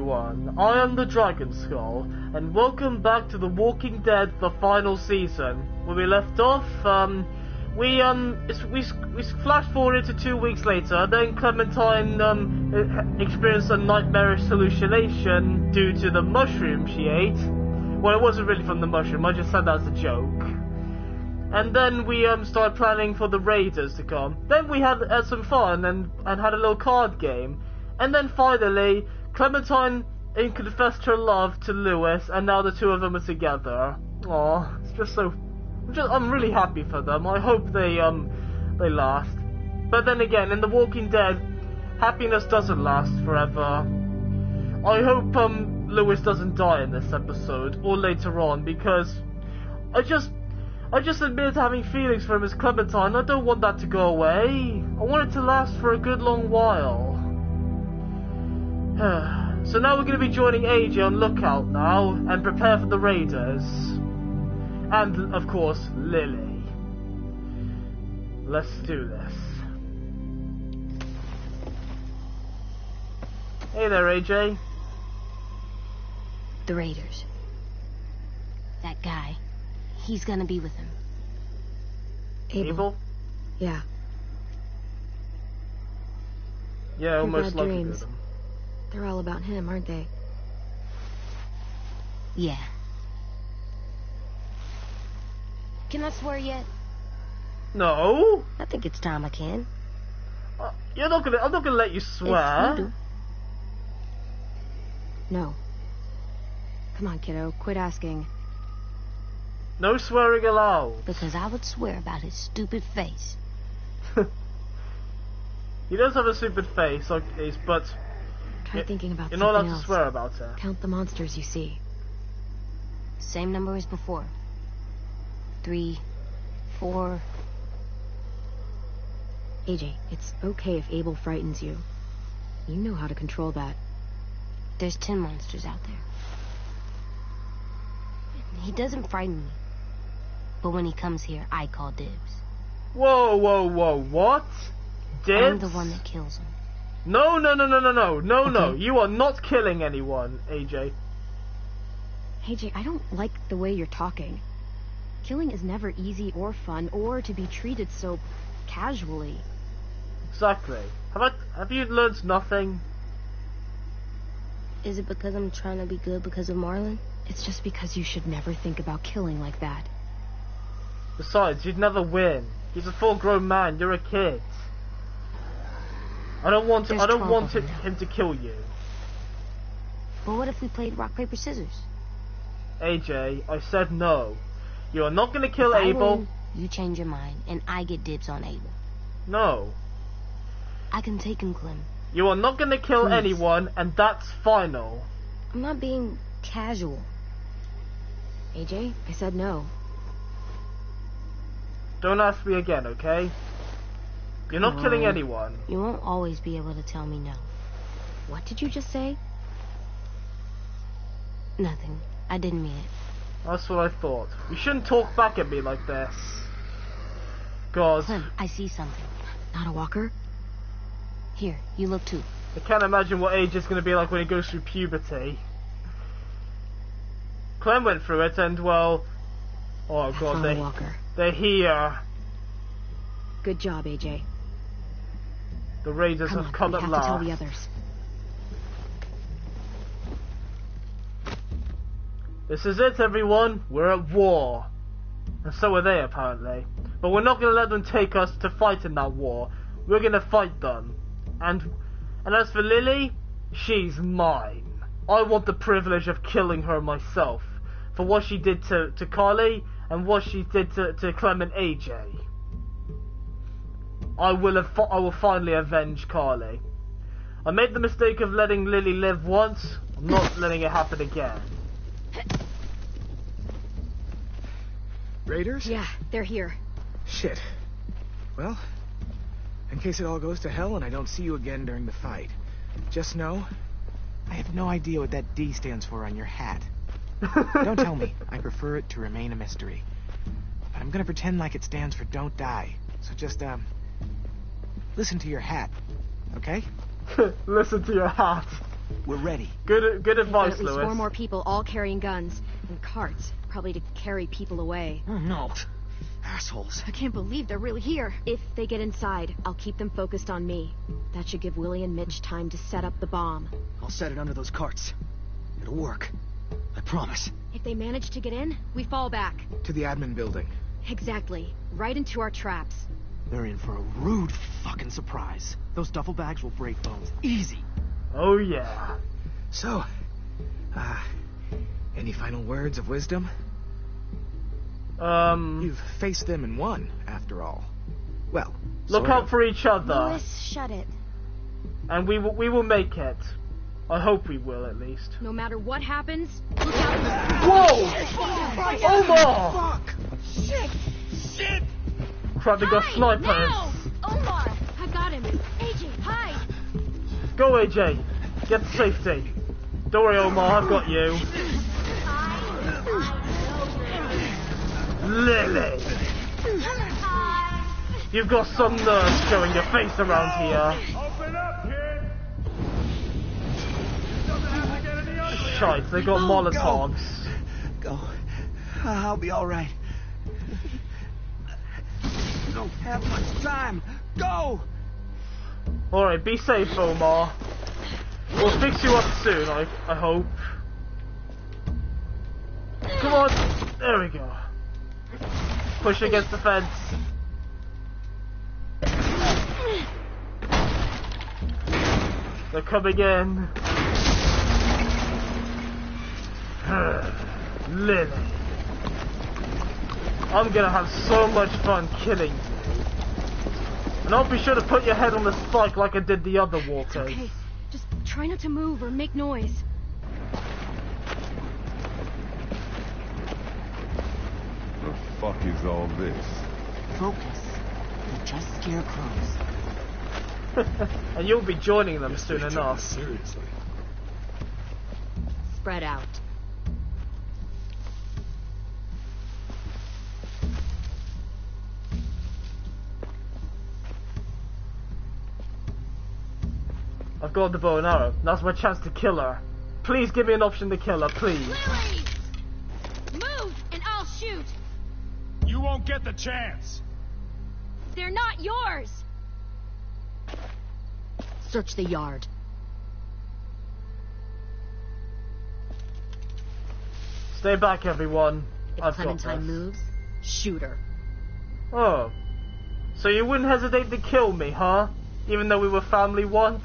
everyone, I am the Dragon Skull, and welcome back to The Walking Dead, the final season. Where we left off, we flash forward to 2 weeks later, then Clementine, experienced a nightmarish hallucination due to the mushroom she ate. Well, it wasn't really from the mushroom, I just said that as a joke. And then we, started planning for the raiders to come. Then we had some fun and had a little card game. And then finally, Clementine confessed her love to Lewis, and now the two of them are together. Aw, it's just so... I'm really happy for them. I hope they last. But then again, in The Walking Dead, happiness doesn't last forever. I hope, Lewis doesn't die in this episode, or later on, because I just admitted to having feelings for him as Clementine. I don't want that to go away. I want it to last for a good long while. So now we're going to be joining AJ on lookout now, and prepare for the raiders. And, of course, Lily. Let's do this. Hey there, AJ. The raiders. That guy. He's gonna be with him. Abel? Yeah. Yeah, almost like dreams. They're all about him, aren't they? Yeah. Can I swear yet? No. I think it's time I can. I'm not gonna let you swear. If you do. No. Come on, kiddo. Quit asking. No swearing allowed. Because I would swear about his stupid face. He does have a stupid face, but... Try thinking about you're something not allowed else. to swear about it. Count the monsters you see. Same number as before. 3, 4... AJ, it's okay if Abel frightens you. You know how to control that. There's 10 monsters out there. He doesn't frighten me. But when he comes here, I call dibs. Whoa, what? Dibs? I'm the one that kills him. No, Okay. you are not killing anyone, AJ. AJ, I don't like the way you're talking. Killing is never easy or fun, or to be treated so casually. Exactly. Have you learned nothing? Is it because I'm trying to be good because of Marlon? It's just because you should never think about killing like that. Besides, you'd never win. He's a full-grown man. You're a kid. I don't want him to kill you. But what if we played rock, paper, scissors? AJ, I said no. You are not going to kill If I Abel. win, you change your mind, and I get dibs on Abel. No. I can take him, Clem. You are not going to kill Please. anyone, and that's final. I'm not being casual. AJ, I said no. Don't ask me again, okay? You're not killing anyone. You won't always be able to tell me no. What did you just say? Nothing. I didn't mean it. That's what I thought. You shouldn't talk back at me like this. God. Clem, I see something. Not a walker? Here, you look too. I can't imagine what age is going to be like when he goes through puberty. Clem went through it, and well... Oh That's God, not a walker. they're here. Good job, AJ. The raiders have come at we have last. to tell the others. This is it, everyone. We're at war. And so are they, apparently. But we're not going to let them take us to fight in that war. We're going to fight them. And as for Lily, she's mine. I want the privilege of killing her myself. For what she did to Carly, and what she did to Clem and AJ. I will finally avenge Carly. I made the mistake of letting Lily live once. I'm not letting it happen again. Raiders? Yeah, they're here. Shit. Well, in case it all goes to hell and I don't see you again during the fight, just know, I have no idea what that D stands for on your hat. Don't tell me. I prefer it to remain a mystery. But I'm gonna pretend like it stands for don't die. So just, listen to your hat, okay? Listen to your hat. We're ready. Good They've got advice, at least Lewis. 4 more people all carrying guns. And carts, probably to carry people away. Oh, no. Assholes. I can't believe they're really here. If they get inside, I'll keep them focused on me. That should give Willie and Mitch time to set up the bomb. I'll set it under those carts. It'll work. I promise. If they manage to get in, we fall back. To the admin building. Exactly. Right into our traps. They're in for a rude fucking surprise. Those duffel bags will break bones. Easy. Oh yeah. So, any final words of wisdom? You've faced them and won, after all. Well, look sort out of. for each other, Lewis, shut it. and we will make it. I hope we will, at least. No matter what happens, look out. Whoa! Omar! Fuck! Shit! Crap, they got snipers. Now! Omar! I got him. AJ, hide! Go, AJ. Get to safety. Don't worry, Omar. I've got you. Lily! You've got some nerve showing your face around here. Open up, kid! Doesn't have to get any uglier. Shite, they got Molotovs. Go. I'll be alright. Don't have much time. Go! Alright, be safe, Omar. We'll fix you up soon, I hope. Come on. There we go. Push against the fence. They're coming in. Lily. I'm gonna have so much fun killing you. And I'll be sure to put your head on the spike like I did the other walkers. Okay, just try not to move or make noise. The fuck is all this? Focus. They're just scarecrows. And you'll be joining them soon enough. Seriously. Spread out. I've got the bow and arrow. Now's my chance to kill her. Please give me an option to kill her, please. Lily! Move and I'll shoot! You won't get the chance. They're not yours! Search the yard. Stay back, everyone. If I've got Clementine this. moves, shoot her. Oh. So you wouldn't hesitate to kill me, huh? Even though we were family once?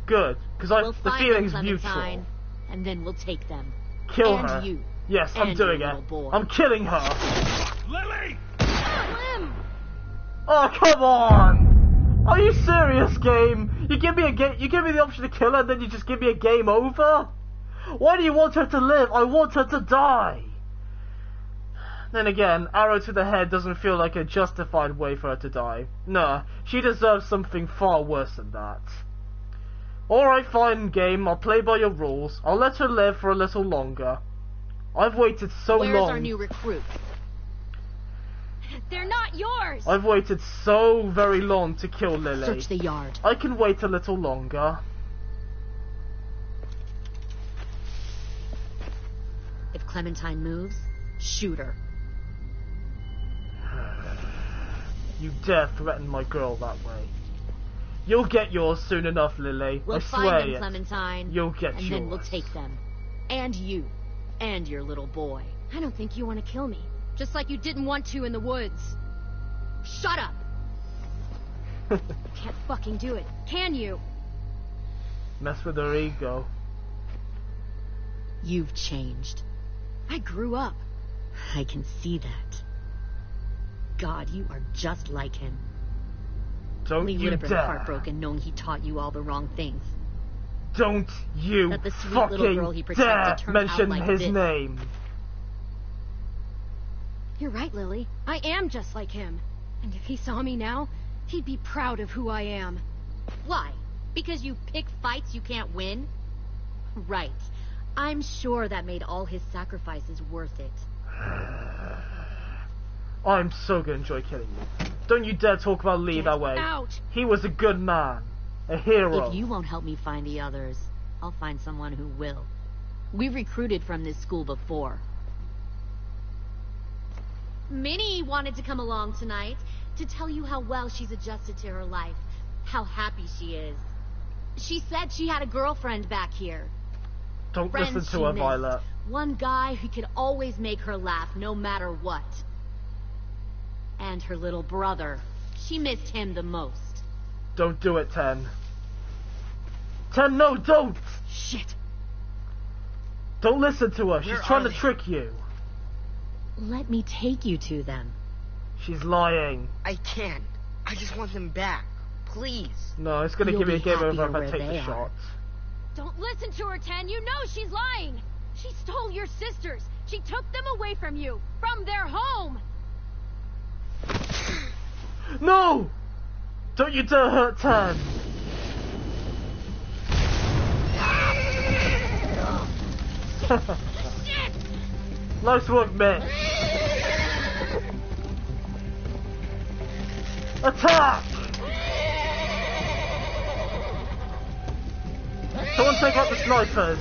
Good, because We'll the find feeling's them, mutual. Clementine, and then we'll take them. Kill and her. you. Yes, I'm And doing your it. little boy. I'm killing her. Lily! Clem! Oh, come on! Are you serious, game? You give me the option to kill her, and then you just give me a game over? Why do you want her to live? I want her to die. Then again, arrow to the head doesn't feel like a justified way for her to die. Nah, she deserves something far worse than that. Alright, fine, game. I'll play by your rules. I'll let her live for a little longer. I've waited so Where's long. our new recruit? They're not yours! I've waited so very long to kill Lily. Search the yard. I can wait a little longer. If Clementine moves, shoot her. You dare threaten my girl that way. You'll get yours soon enough, Lily. We'll I find swear them, it. Clementine. You'll get and yours. then we'll take them. And you. And your little boy. I don't think you want to kill me. Just like you didn't want to in the woods. Shut up! Can't fucking do it, can you? Mess with her ego. You've changed. I grew up. I can see that. God, you are just like him. Don't Lee you would have been dare. heartbroken knowing he taught you all the wrong things. Don't you That the sweet little girl he fucking dare protected turned out mention like his this. name. You're right, Lily. I am just like him. And if he saw me now, he'd be proud of who I am. Why? Because you pick fights you can't win? Right. I'm sure that made all his sacrifices worth it. I'm so gonna enjoy killing you. Don't you dare talk about Lee that way. Out! He was a good man. A hero. If you won't help me find the others, I'll find someone who will. We recruited from this school before. Minnie wanted to come along tonight to tell you how well she's adjusted to her life, how happy she is. She said she had a girlfriend back here. Don't Friends listen she to her, missed. Violet. One guy who could always make her laugh no matter what. And her little brother. She missed him the most. Don't do it, 10. 10, no, don't! Shit. Don't listen to her. She's Where trying are to they? trick you. Let me take you to them. She's lying. I can't. I just want them back. Please. No, it's gonna You'll give me a be game over happier if I where take they the are. shot. Don't listen to her, Ten. You know she's lying. She stole your sisters. She took them away from you. From their home. No! Don't you dare hurt 10. Nice work, mate. Attack! Someone take out the snipers.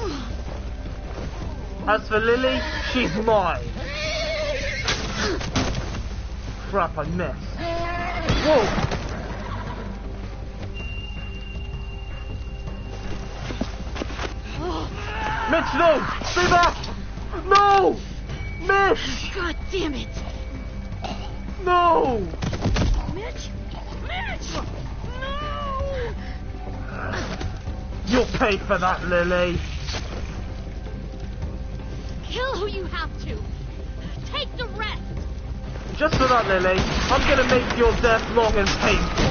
As for Lily, she's mine. Crap, I missed. Whoa! Mitch, no! Stay back! No! Mitch! God damn it! No! Mitch? Mitch! No! You'll pay for that, Lily. Kill who you have to. Take the rest. Just for that, Lily, I'm gonna make your death long and painful.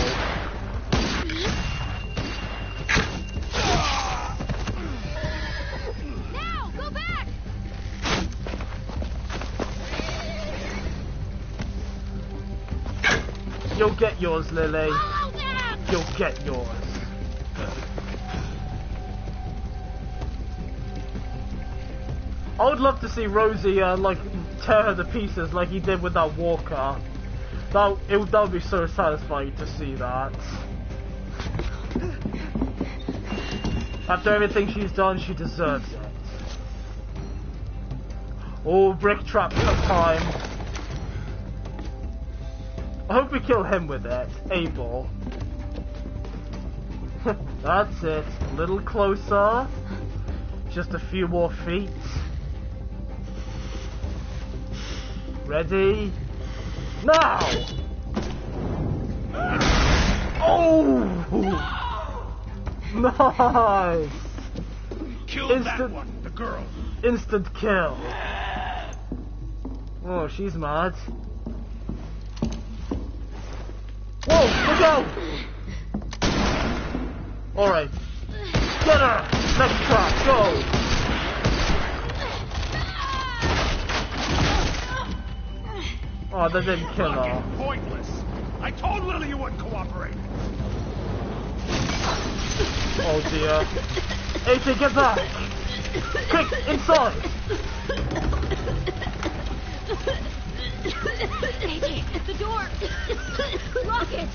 Now, go back. You'll get yours, Lily. Follow them. You'll get yours. I would love to see Rosie, like, tear her to pieces like he did with that walker. That would be so satisfying to see that. After everything she's done, she deserves it. Oh, brick trap time. I hope we kill him with it. Abel. That's it. A little closer. Just a few more feet. Ready? Now! Oh! Nice! Kill that Instant- one, the girl. Instant kill. Oh, she's mad. Whoa, look out! Alright. Get her! Next trap, go! Oh, that didn't kill her. Fucking pointless. I told Lily you wouldn't cooperate. Oh dear. AJ, get back! Quick, inside! AJ, the door. Lock it.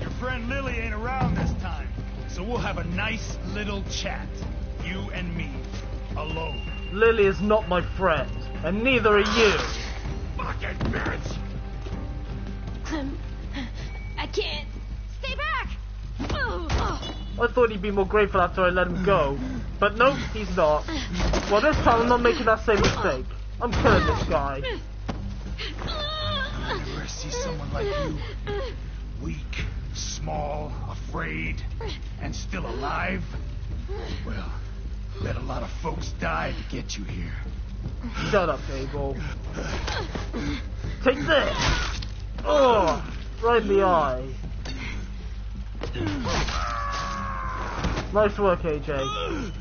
Your friend Lily ain't around this time, so we'll have a nice little chat. You and me. Alone. Lily is not my friend, and neither are you. Fucking bitch! I can't. Stay back. I thought he'd be more grateful after I let him go. But nope, he's not. Well, this time I'm not making that same mistake. I'm killing this guy. Ever see someone like you? Weak, small, afraid, and still alive? Well, let a lot of folks die to get you here. Shut up, Abel. Take this! Oh, right in the eye. Nice work, AJ.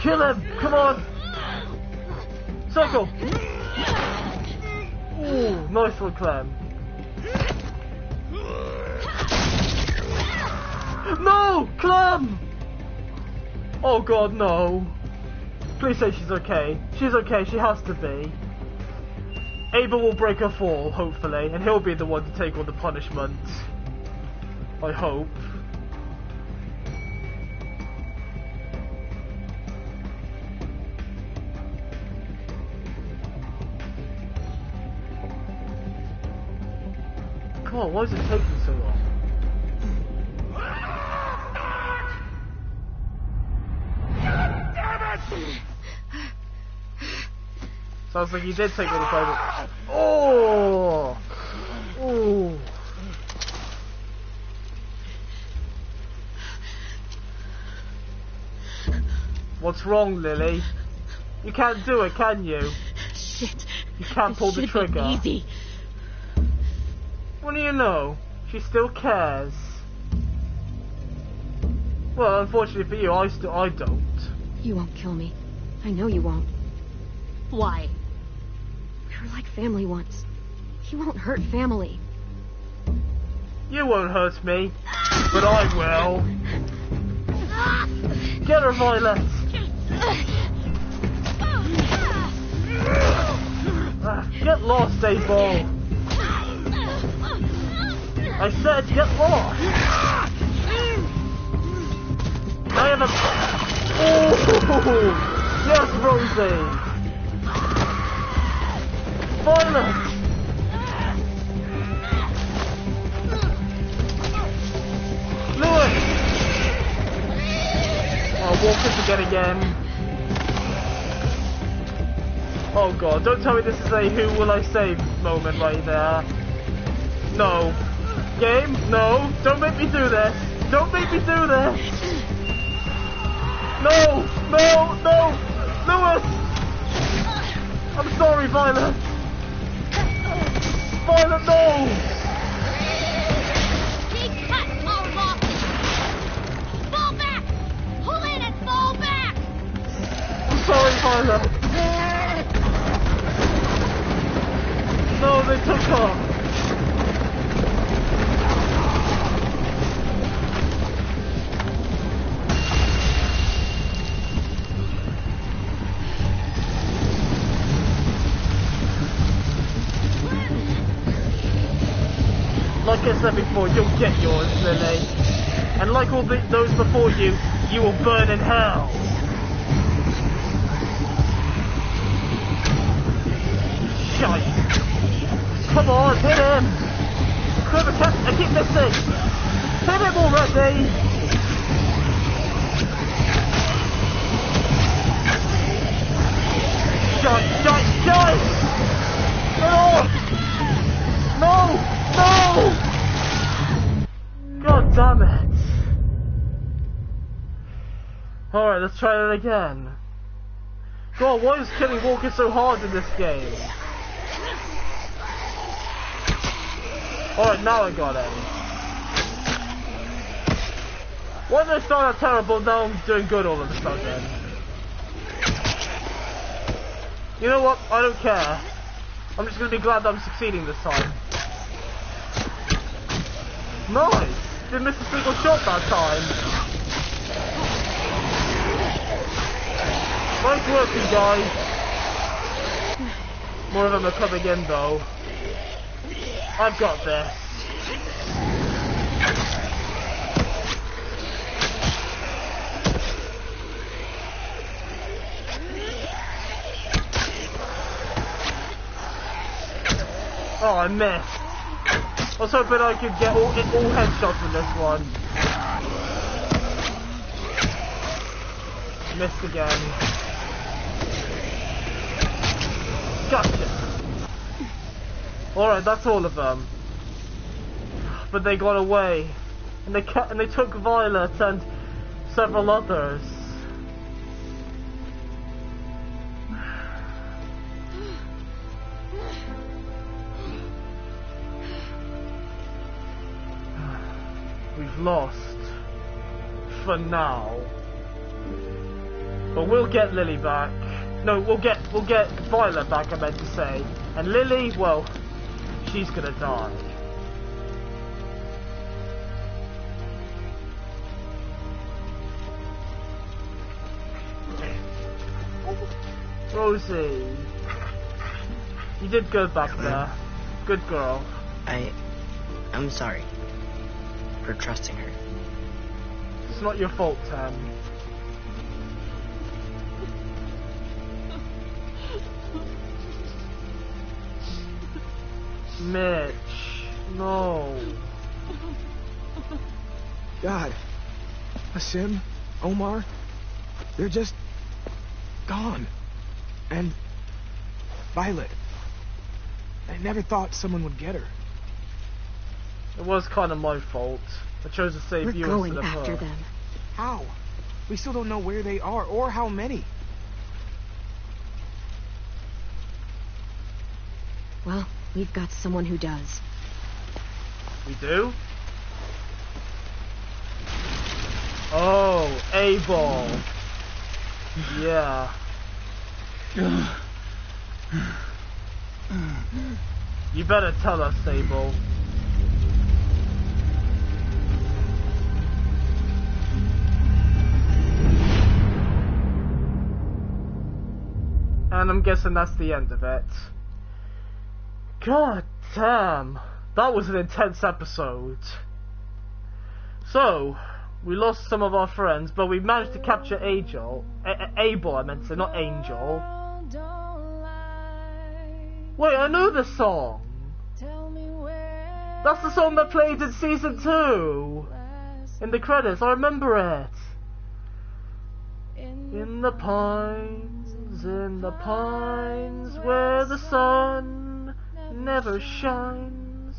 Kill him! Come on! Circle! Ooh, nice one, Clem. No! Clem! Oh god, no. Please say she's okay. She's okay, she has to be. Ava will break her fall, hopefully, and he'll be the one to take all the punishment. I hope. God, why is it taking so long? Sounds like he did take all the private. Oh! Oh! What's wrong, Lily? You can't do it, can you? Shit. You can't pull the trigger. Easy. What do you know? She still cares. Well, unfortunately for you, I don't. You won't kill me. I know you won't. Why? We were like family once. You won't hurt family. You won't hurt me, but I will. Get her, Violet. Get lost, A-Ball. I said get lost. I have a... Oh! Yes, Rosie. Violet. Lewis. Oh, Walker's again. Oh god, don't tell me this is a who will I save moment right there. No. Game? No. Don't make me do this. Don't make me do this. No. No. No. Lewis. I'm sorry, Violet. Violet, no. Big cut, power boss. Fall back. Pull in and fall back. I'm sorry, Violet. No, they took her. Like I said before, you'll get yours, Lily. And like all those before you, you will burn in hell. Shite. Come on, hit him! I keep missing! Hit him already! Shite! No! No! No! God damn it! Alright, let's try it again. God, why is killing Walker so hard in this game? Alright, now I got it. Why did I start out terrible, now I'm doing good all of a sudden? You know what? I don't care. I'm just gonna be glad that I'm succeeding this time. Nice! Didn't miss a single shot that time. Nice work, you guys. More of them are coming in though. I've got this. Oh, I missed. I was hoping I could get all headshots in this one. Missed again. Gotcha. Alright, that's all of them. But they got away. And they took Violet and several others. We've lost. For now. But we'll get Lily back. No, we'll get Violet back, I meant to say. And Lily, well, she's gonna die. Rosie. You did go back there. Good girl. I'm sorry for trusting her. It's not your fault, Tam. Mitch. No. God. Asim, Omar, they're just gone. And Violet. I never thought someone would get her. It was kind of my fault. I chose to save We're you going instead of after her. them. How? We still don't know where they are or how many. Well, we've got someone who does. We do? Oh, Abel. Yeah. You better tell us, Abel. And I'm guessing that's the end of it. God damn. That was an intense episode. So, we lost some of our friends, but we managed to capture Abel, I meant to say, not Angel. Wait, I know this song. That's the song that played in Season 2. In the credits, I remember it. In the pines, where the sun never shines.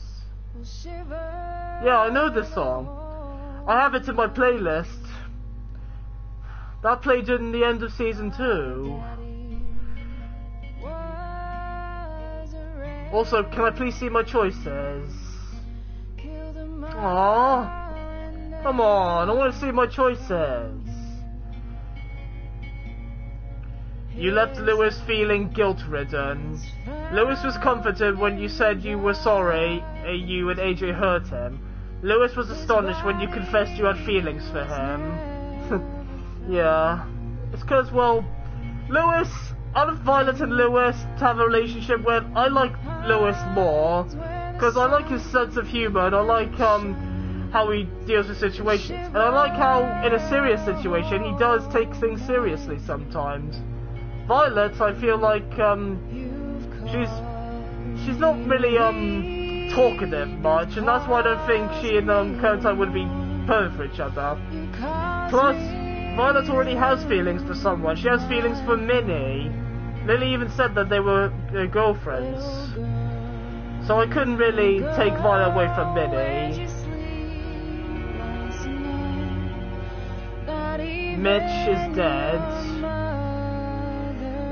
Yeah, I know this song. I have it in my playlist. That played in the end of Season 2. Also, can I please see my choices? Aww. Come on, I want to see my choices. You left Lewis feeling guilt-ridden. Lewis was comforted when you said you were sorry you and AJ hurt him. Lewis was astonished when you confessed you had feelings for him. Yeah. It's because, well, Lewis, out of Violet and Lewis to have a relationship with, I like Lewis more. Because I like his sense of humour, and I like how he deals with situations. And I like how, in a serious situation, he does take things seriously sometimes. Violet, I feel like, she's not really, talkative much, and that's why I don't think she and, Clementine would be perfect for each other. Plus, Violet already has feelings for someone. She has feelings for Minnie. Lily even said that they were girlfriends. So I couldn't really take Violet away from Minnie. Mitch is dead.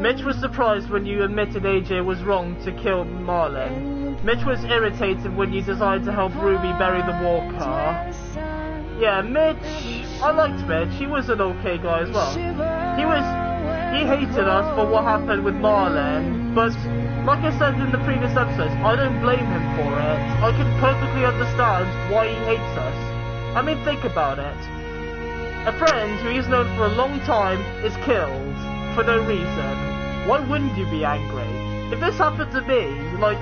Mitch was surprised when you admitted AJ was wrong to kill Marlon. Mitch was irritated when you decided to help Ruby bury the walker. Yeah, Mitch, I liked Mitch. He was an okay guy as well. He hated us for what happened with Marlon, but like I said in the previous episodes, I don't blame him for it. I can perfectly understand why he hates us. I mean, think about it. A friend who he's known for a long time is killed for no reason. Why wouldn't you be angry? If this happened to me, like,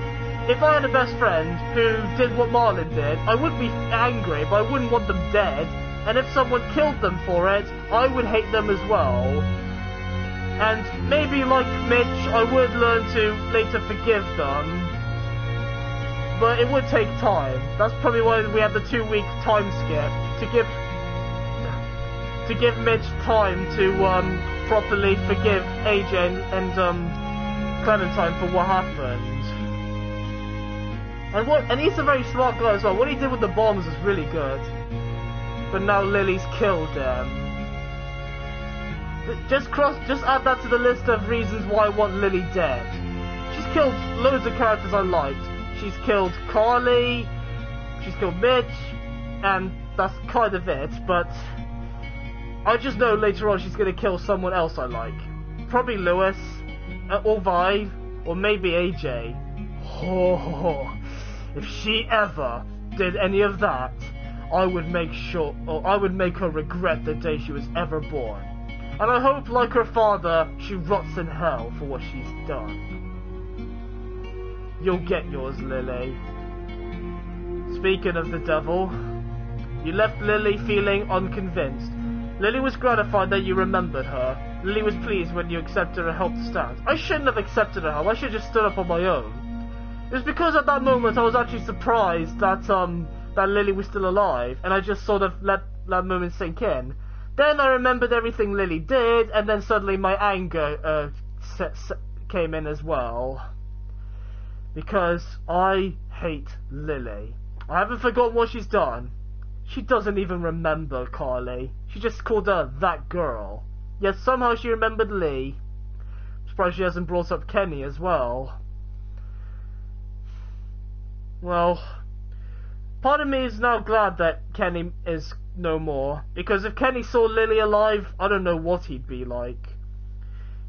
if I had a best friend who did what Marlon did, I would be angry, but I wouldn't want them dead. And if someone killed them for it, I would hate them as well. And maybe, like Mitch, I would learn to later forgive them. But it would take time. That's probably why we had the 2-week time skip, to give Mitch time to properly forgive AJ and Clementine for what happened. And he's a very smart guy as well. What he did with the bombs was really good. But now Lily's killed them. Just add that to the list of reasons why I want Lily dead. She's killed loads of characters I liked. She's killed Carly, she's killed Mitch, and that's kind of it, but I just know later on she's gonna kill someone else I like. Probably Lewis, or Vi, or maybe AJ. Oh, if she ever did any of that, I would make her regret the day she was ever born. And I hope, like her father, she rots in hell for what she's done. You'll get yours, Lily. Speaking of the devil, you left Lily feeling unconvinced. Lily was gratified that you remembered her. Lily was pleased when you accepted her help to stand. I shouldn't have accepted her help, I should have just stood up on my own. It was because at that moment I was actually surprised that that Lily was still alive, and I just sort of let that moment sink in. Then I remembered everything Lily did, and then suddenly my anger came in as well. Because I hate Lily. I haven't forgotten what she's done. She doesn't even remember Carly. She just called her that girl. Yet somehow she remembered Lee. I'm surprised she hasn't brought up Kenny as well. Well, part of me is now glad that Kenny is no more. Because if Kenny saw Lily alive, I don't know what he'd be like.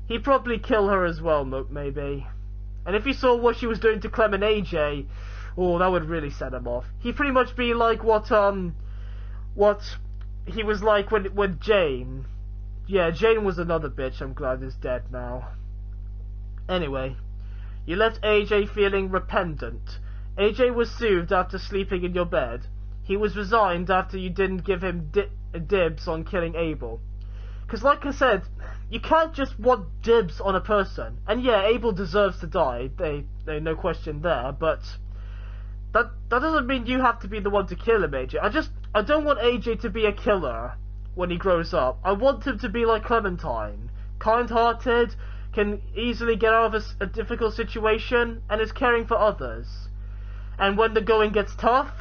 He'd probably kill her as well, maybe. And if he saw what she was doing to Clem and AJ, oh, that would really set him off. He'd pretty much be like what he was like with Jane. Yeah, Jane was another bitch. I'm glad is dead now. Anyway, you left AJ feeling repentant. AJ was soothed after sleeping in your bed. He was resigned after you didn't give him dibs on killing Abel. Because like I said, you can't just want dibs on a person. And yeah, Abel deserves to die. They no question there, but that doesn't mean you have to be the one to kill him, AJ. I don't want AJ to be a killer when he grows up. I want him to be like Clementine. Kind-hearted, can easily get out of a difficult situation, and is caring for others. And when the going gets tough,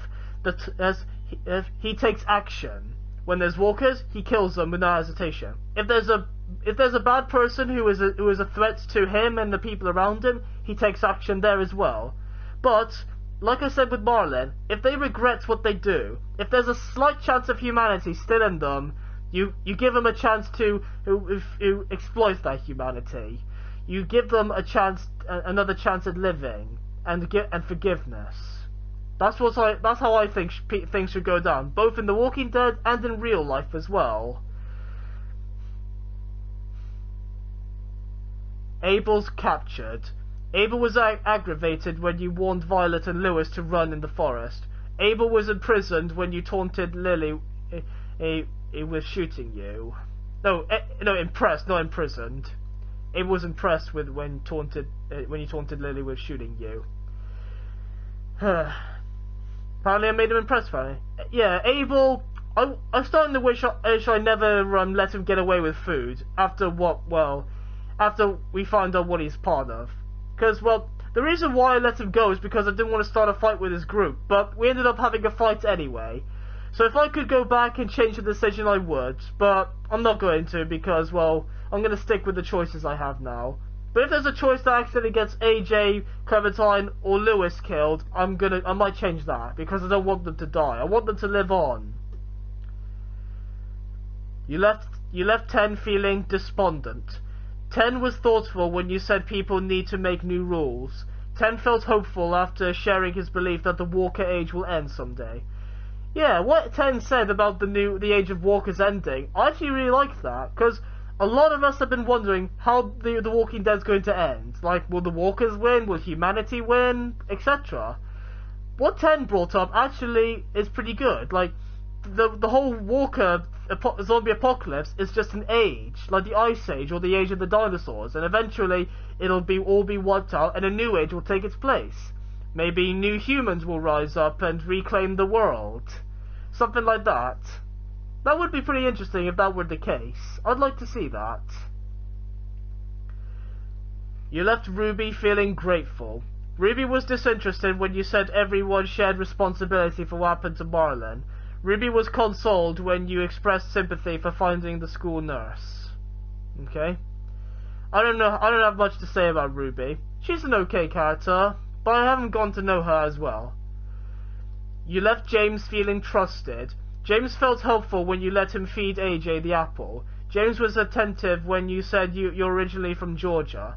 he takes action. When there's walkers, he kills them without hesitation. If there's a bad person who is a threat to him and the people around him, he takes action there as well. But like I said with Marlon, if they regret what they do, if there's a slight chance of humanity still in them, you give them a chance to who exploits that humanity. You give them a chance, another chance at living and forgiveness. That's how I think things should go down, both in The Walking Dead and in real life as well. Abel's captured. Abel was aggravated when you warned Violet and Lewis to run in the forest. Abel was imprisoned when you taunted Lily with shooting you. No, impressed, not imprisoned. Abel was impressed with when you taunted Lily with shooting you. Apparently I made him impressed, finally. Yeah, Abel, I'm starting to wish I never let him get away with food after we find out what he's part of. Because, well, the reason why I let him go is because I didn't want to start a fight with his group, but we ended up having a fight anyway. So if I could go back and change the decision, I would, but I'm not going to because, well, I'm going to stick with the choices I have now. But if there's a choice that accidentally gets AJ, Clementine, or Lewis killed, I might change that, because I don't want them to die. I want them to live on. You left 10 feeling despondent. 10 was thoughtful when you said people need to make new rules. 10 felt hopeful after sharing his belief that the Walker age will end someday. Yeah, what 10 said about the age of Walkers ending, I actually really like that, because a lot of us have been wondering how the Walking Dead's going to end. Like, will the Walkers win? Will humanity win? Etc. What 10 brought up actually is pretty good. Like, the whole Walker zombie apocalypse is just an age, like the Ice Age or the Age of the Dinosaurs, and eventually it'll all be wiped out and a new age will take its place. Maybe new humans will rise up and reclaim the world. Something like that. That would be pretty interesting if that were the case. I'd like to see that. You left Ruby feeling grateful. Ruby was disinterested when you said everyone shared responsibility for what happened to Marlon. Ruby was consoled when you expressed sympathy for finding the school nurse. Okay. I don't have much to say about Ruby. She's an okay character, but I haven't gone to know her as well. You left James feeling trusted. James felt helpful when you let him feed AJ the apple. James was attentive when you said you're originally from Georgia.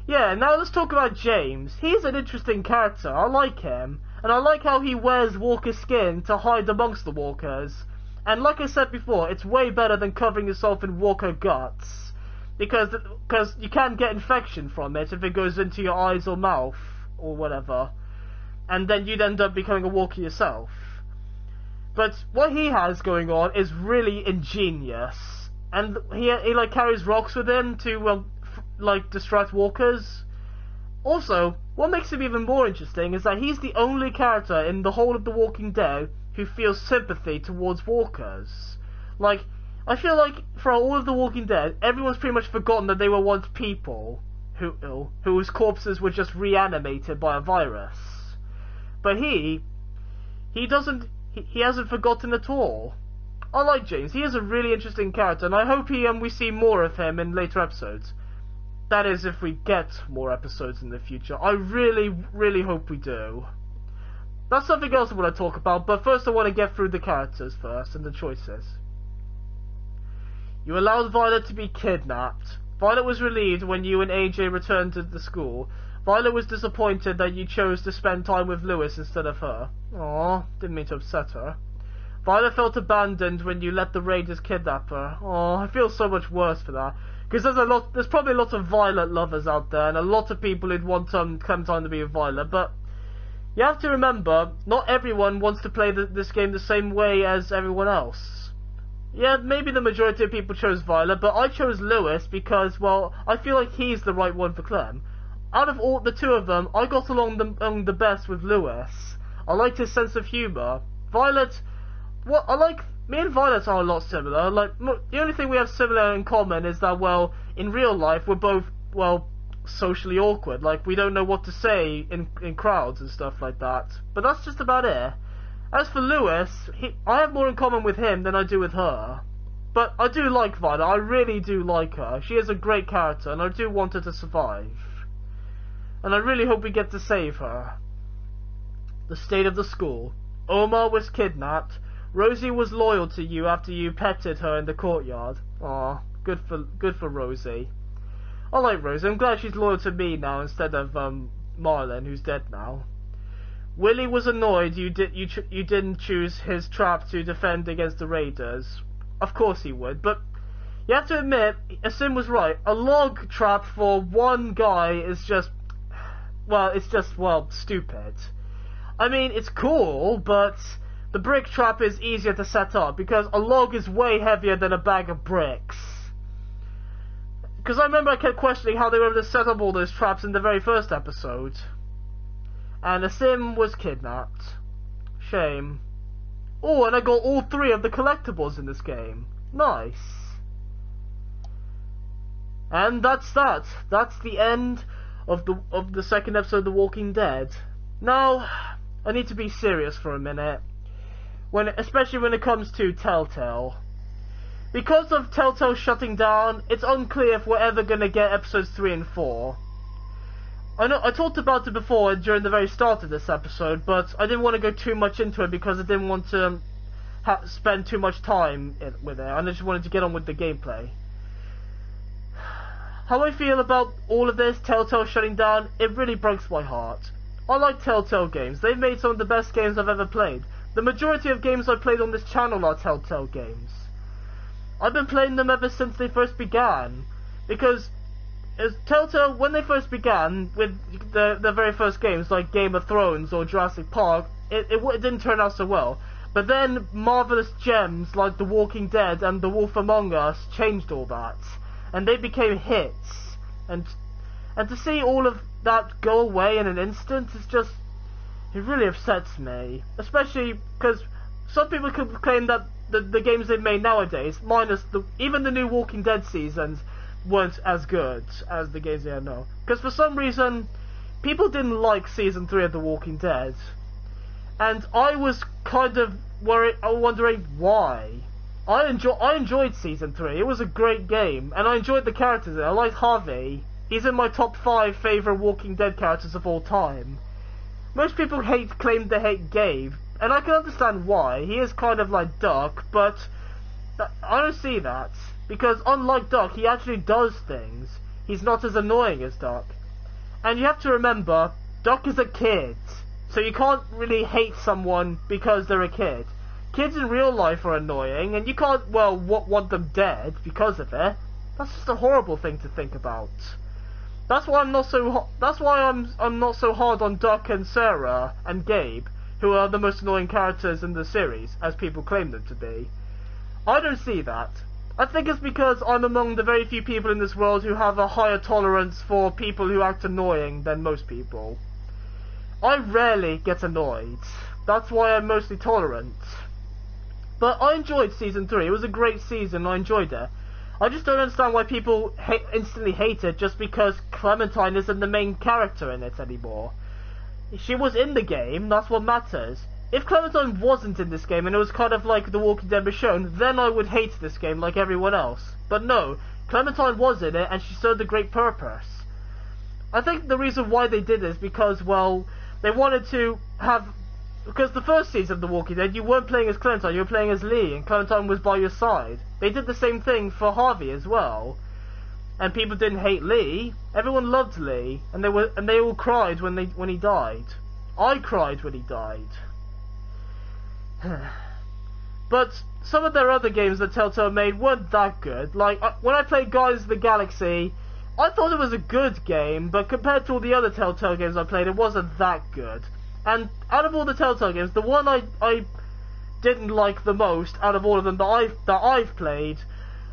Yeah, now let's talk about James. He's an interesting character. I like him. And I like how he wears Walker skin to hide amongst the Walkers. And like I said before, it's way better than covering yourself in walker guts. Because you can get infection from it if it goes into your eyes or mouth or whatever. And then you'd end up becoming a walker yourself. But what he has going on is really ingenious. And he like carries rocks with him to like distract walkers. Also, what makes him even more interesting is that he's the only character in the whole of The Walking Dead who feels sympathy towards walkers. Like, I feel like for all of The Walking Dead, everyone's pretty much forgotten that they were once people whose corpses were just reanimated by a virus. But he hasn't forgotten at all. I like James. He is a really interesting character, and I hope we see more of him in later episodes. That is, if we get more episodes in the future. I really, really hope we do. That's something else I want to talk about, but first I want to get through the characters first, and the choices. You allowed Violet to be kidnapped. Violet was relieved when you and AJ returned to the school. Violet was disappointed that you chose to spend time with Lewis instead of her. Aww, didn't mean to upset her. Violet felt abandoned when you let the raiders kidnap her. Oh, I feel so much worse for that. Because there's probably a lot of Violet lovers out there, and a lot of people who'd want Clementine to be with Violet, but you have to remember, not everyone wants to play this game the same way as everyone else. Yeah, maybe the majority of people chose Violet, but I chose Lewis because, well, I feel like he's the right one for Clem. Out of all the two of them, I got along the best with Lewis. I liked his sense of humour. Violet, me and Violet are a lot similar. Like, the only thing we have similar in common is that, well, in real life, we're both, well, socially awkward. Like, we don't know what to say in crowds and stuff like that. But that's just about it. As for Lewis, I have more in common with him than I do with her. But I do like Violet. I really do like her. She is a great character, and I do want her to survive. And I really hope we get to save her. The state of the school. Omar was kidnapped. Rosie was loyal to you after you petted her in the courtyard. Aw, good for Rosie. I like Rosie. I'm glad she's loyal to me now instead of Marlon, who's dead now. Willie was annoyed you didn't choose his trap to defend against the raiders. Of course he would, but you have to admit, Asim was right. A log trap for one guy is just, well, stupid. I mean, it's cool, but the brick trap is easier to set up because a log is way heavier than a bag of bricks. Because I remember I kept questioning how they were able to set up all those traps in the very first episode. And Asim was kidnapped. Shame. Oh, and I got all 3 of the collectibles in this game. Nice. And that's that. That's the end of the second episode of The Walking Dead. Now, I need to be serious for a minute. Especially when it comes to Telltale. Because of Telltale shutting down, it's unclear if we're ever going to get episodes 3 and 4. I know I talked about it before during the very start of this episode, but I didn't want to go too much into it because I didn't want to spend too much time with it. I just wanted to get on with the gameplay. How I feel about all of this, Telltale shutting down, it really breaks my heart. I like Telltale games. They've made some of the best games I've ever played. The majority of games I've played on this channel are Telltale games. I've been playing them ever since they first began, because Telltale, when they first began with the very first games like Game of Thrones or Jurassic Park, it didn't turn out so well. But then marvelous gems like The Walking Dead and The Wolf Among Us changed all that, and they became hits. And to see all of that go away in an instant is just, it really upsets me. Especially because some people could claim that the games they've made nowadays, minus even the new Walking Dead seasons, weren't as good as the games they are now. Because for some reason, people didn't like Season 3 of The Walking Dead. And I was kind of wondering why. I enjoyed Season 3, it was a great game, and I enjoyed the characters in it. I liked Harvey. He's in my top 5 favourite Walking Dead characters of all time. Most people claim they hate Gabe, and I can understand why. He is kind of like Duck, but I don't see that. Because unlike Duck, he actually does things. He's not as annoying as Duck. And you have to remember, Duck is a kid. So you can't really hate someone because they're a kid. kids in real life are annoying, and you can't, well, want them dead because of it. That's just a horrible thing to think about. That's why I'm not so. That's why I'm not so hard on Duck and Sarah and Gabe, who are the most annoying characters in the series, as people claim them to be. I don't see that. I think it's because I'm among the very few people in this world who have a higher tolerance for people who act annoying than most people. I rarely get annoyed. That's why I'm mostly tolerant. But I enjoyed Season 3. It was a great season. I enjoyed it. I just don't understand why people instantly hate it just because Clementine isn't the main character in it anymore. She was in the game, that's what matters. If Clementine wasn't in this game and it was kind of like The Walking Dead Michonne, then I would hate this game like everyone else. But no, Clementine was in it and she served a great purpose. I think the reason why they did this is because, well, they wanted to have... Because the first season of The Walking Dead, you weren't playing as Clementine, you were playing as Lee, and Clementine was by your side. They did the same thing for Harvey as well. And people didn't hate Lee. Everyone loved Lee, and they all cried when he died. I cried when he died. But some of their other games that Telltale made weren't that good. Like, when I played Guardians of the Galaxy, I thought it was a good game, but compared to all the other Telltale games I played, it wasn't that good. And out of all the Telltale games, the one I didn't like the most out of all of them that I've played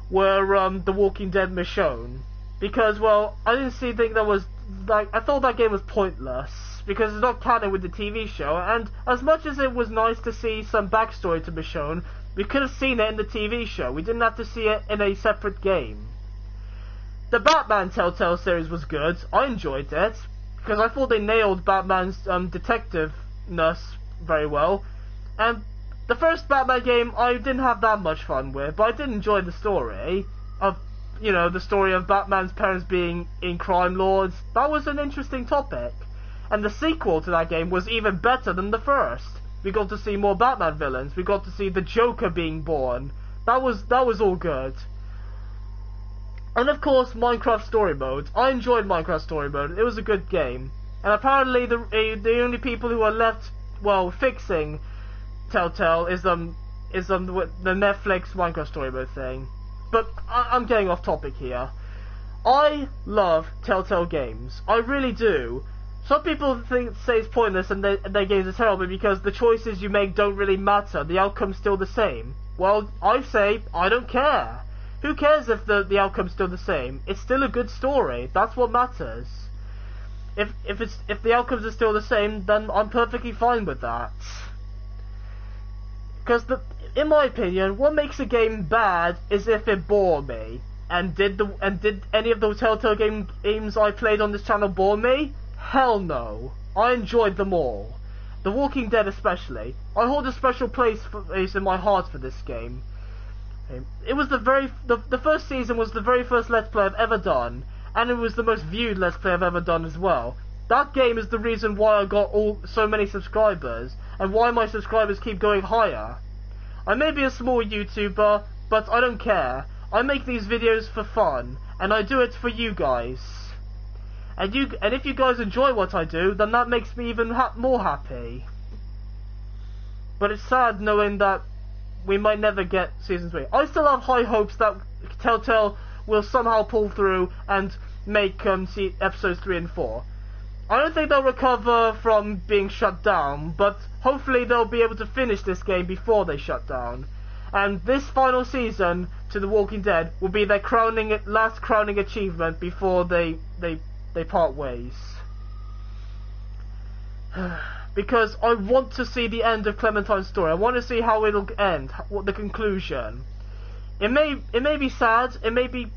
were The Walking Dead Michonne, because, well, I didn't think that was like, I thought that game was pointless because it's not canon with the TV show, and as much as it was nice to see some backstory to Michonne, we could have seen it in the TV show. We didn't have to see it in a separate game. The Batman Telltale series was good. I enjoyed it because I thought they nailed Batman's detectiveness very well, and the first Batman game I didn't have that much fun with, but I did enjoy the story of, you know, the story of Batman's parents being in crime lords. That was an interesting topic, and the sequel to that game was even better than the first. We got to see more Batman villains. We got to see the Joker being born. That was all good. And of course, Minecraft Story Mode. I enjoyed Minecraft Story Mode. It was a good game. And apparently, the only people who are left, well, fixing Telltale is the Netflix Minecraft Story Mode thing. But I'm getting off topic here. I love Telltale games. I really do. Some people say it's pointless and their games are terrible because the choices you make don't really matter. The outcome's still the same. Well, I say I don't care. Who cares if the outcome's still the same? It's still a good story. That's what matters. If the outcomes are still the same, then I'm perfectly fine with that. Because in my opinion, what makes a game bad is if it bore me. And did any of those Telltale games I played on this channel bore me? Hell no. I enjoyed them all. The Walking Dead especially. I hold a special place in my heart for this game. It was the first season was the very first Let's Play I've ever done, and it was the most viewed Let's Play I've ever done as well. That game is the reason why I got so many subscribers, and why my subscribers keep going higher. I may be a small YouTuber, but I don't care. I make these videos for fun, and I do it for you guys. And if you guys enjoy what I do, then that makes me even more happy. But it's sad knowing that we might never get Season 3. I still have high hopes that Telltale will somehow pull through and make episodes 3 and 4. I don't think they'll recover from being shut down, but hopefully they'll be able to finish this game before they shut down. And this final season to The Walking Dead will be their last crowning achievement before they part ways. Because I want to see the end of Clementine's story. I want to see how it'll end, what the conclusion. It may be sad. It may be.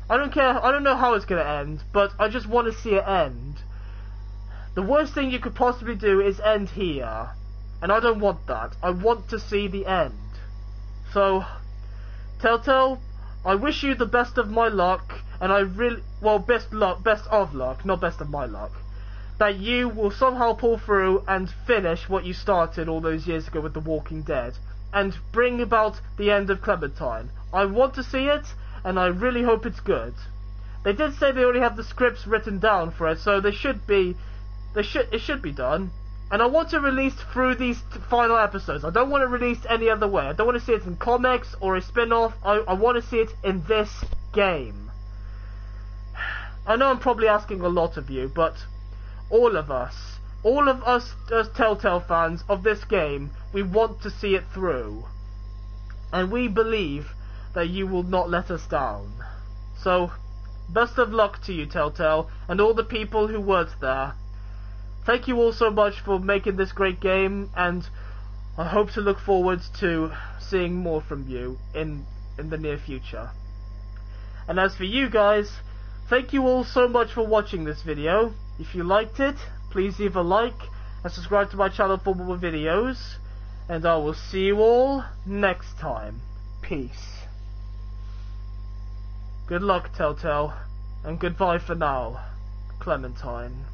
I don't care. I don't know how it's gonna end, but I just want to see it end. The worst thing you could possibly do is end here, and I don't want that. I want to see the end. So, Telltale, I wish you the best of my luck, and best of luck, not best of my luck. That you will somehow pull through and finish what you started all those years ago with The Walking Dead, and bring about the end of Clementine. I want to see it, and I really hope it's good. They did say they already have the scripts written down for it, so it should be done. And I want to release through these final episodes. I don't want to release any other way. I don't want to see it in comics or a spin-off. I want to see it in this game. I know I'm probably asking a lot of you, but all of us as Telltale fans of this game, we want to see it through. And we believe that you will not let us down. So, best of luck to you, Telltale, and all the people who worked there. Thank you all so much for making this great game, and I hope to look forward to seeing more from you in the near future. And as for you guys, thank you all so much for watching this video. If you liked it, please leave a like and subscribe to my channel for more videos. And I will see you all next time. Peace. Good luck, Telltale, and goodbye for now, Clementine.